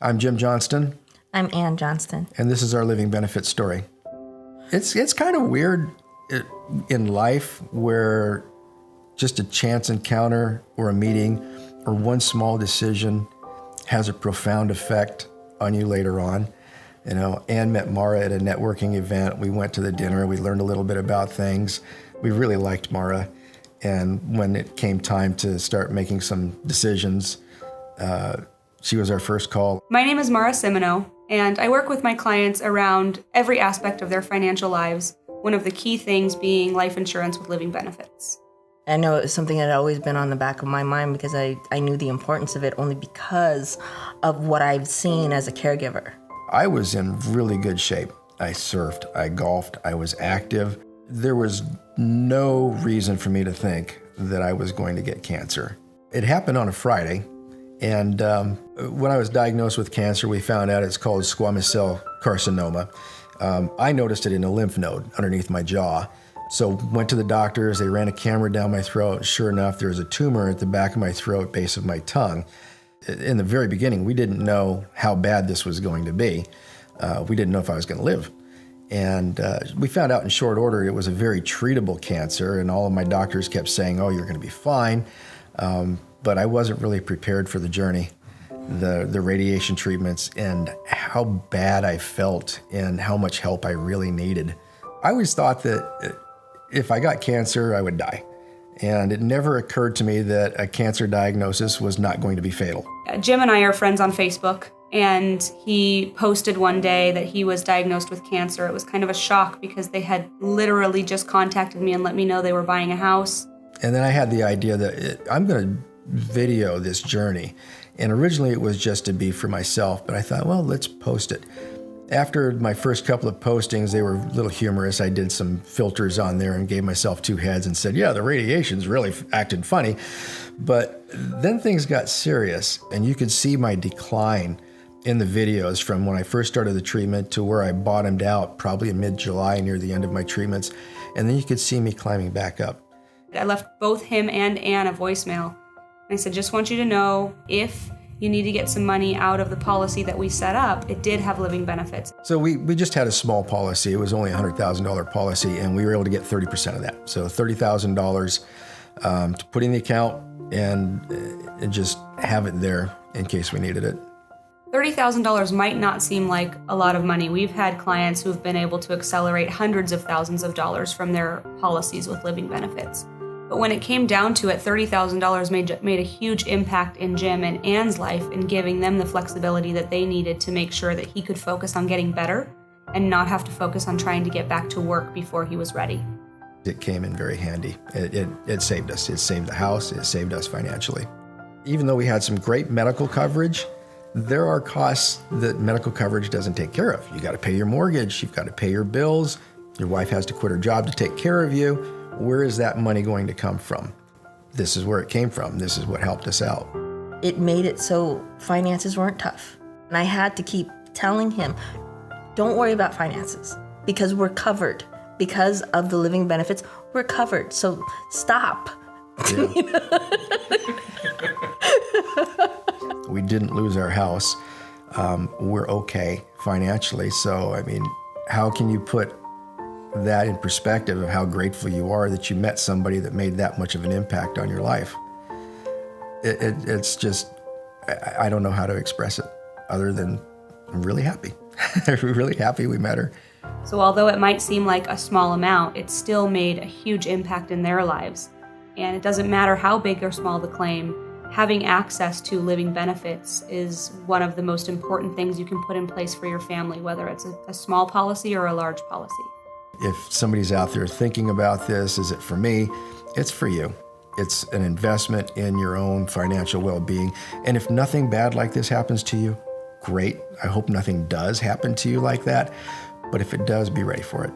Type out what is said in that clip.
I'm Jim Johnston. I'm Ann Johnston. And this is our living benefit story. It's kind of weird in life where just a chance encounter or a meeting or one small decision has a profound effect on you later on. You know, Ann met Mara at a networking event. We went to the dinner. We learned a little bit about things. We really liked Mara. And when it came time to start making some decisions, she was our first call. My name is Mara Simino, and I work with my clients around every aspect of their financial lives, one of the key things being life insurance with living benefits. I know it was something that had always been on the back of my mind because I knew the importance of it only because of what I've seen as a caregiver. I was in really good shape. I surfed, I golfed, I was active. There was no reason for me to think that I was going to get cancer. It happened on a Friday, and when I was diagnosed with cancer, we found out it's called squamous cell carcinoma. I noticed it in a lymph node underneath my jaw. So went to the doctors, they ran a camera down my throat. Sure enough, there was a tumor at the back of my throat, base of my tongue. In the very beginning, we didn't know how bad this was going to be. We didn't know if I was going to live. And we found out in short order it was a very treatable cancer, and all of my doctors kept saying, oh, you're going to be fine. But I wasn't really prepared for the journey, the radiation treatments, and how bad I felt and how much help I really needed. I always thought that if I got cancer, I would die. And it never occurred to me that a cancer diagnosis was not going to be fatal. Jim and I are friends on Facebook, and he posted one day that he was diagnosed with cancer. It was kind of a shock because they had literally just contacted me and let me know they were buying a house. And then I had the idea that I'm going to video this journey. And originally it was just to be for myself, but I thought, well, let's post it. After my first couple of postings, they were a little humorous. I did some filters on there and gave myself two heads and said, yeah, the radiation's really acted funny. But then things got serious, and you could see my decline in the videos from when I first started the treatment to where I bottomed out probably in mid-July near the end of my treatments. And then you could see me climbing back up. I left both him and Ann a voicemail. And I said, just want you to know, if you need to get some money out of the policy that we set up, it did have living benefits. So we just had a small policy. It was only a $100,000 policy, and we were able to get 30% of that. So $30,000 to put in the account and just have it there in case we needed it. $30,000 might not seem like a lot of money. We've had clients who've been able to accelerate hundreds of thousands of dollars from their policies with living benefits. But when it came down to it, $30,000 made a huge impact in Jim and Ann's life in giving them the flexibility that they needed to make sure that he could focus on getting better and not have to focus on trying to get back to work before he was ready. It came in very handy. It saved us. It saved the house. It saved us financially. Even though we had some great medical coverage, there are costs that medical coverage doesn't take care of. You got to pay your mortgage. You've got to pay your bills. Your wife has to quit her job to take care of you. Where is that money going to come from? This is where it came from. This is what helped us out. It made it so finances weren't tough. And I had to keep telling him, don't worry about finances because we're covered. Because of the living benefits, we're covered. So stop. Yeah. We didn't lose our house. We're okay financially. So, I mean, how can you put that in perspective of how grateful you are that you met somebody that made that much of an impact on your life? It's just, I don't know how to express it other than I'm really happy. We're really happy we met her. So although it might seem like a small amount, it still made a huge impact in their lives. And it doesn't matter how big or small the claim, having access to living benefits is one of the most important things you can put in place for your family, whether it's a small policy or a large policy. If somebody's out there thinking about this, is it for me? It's for you. It's an investment in your own financial well-being. And if nothing bad like this happens to you, great. I hope nothing does happen to you like that. But if it does, be ready for it.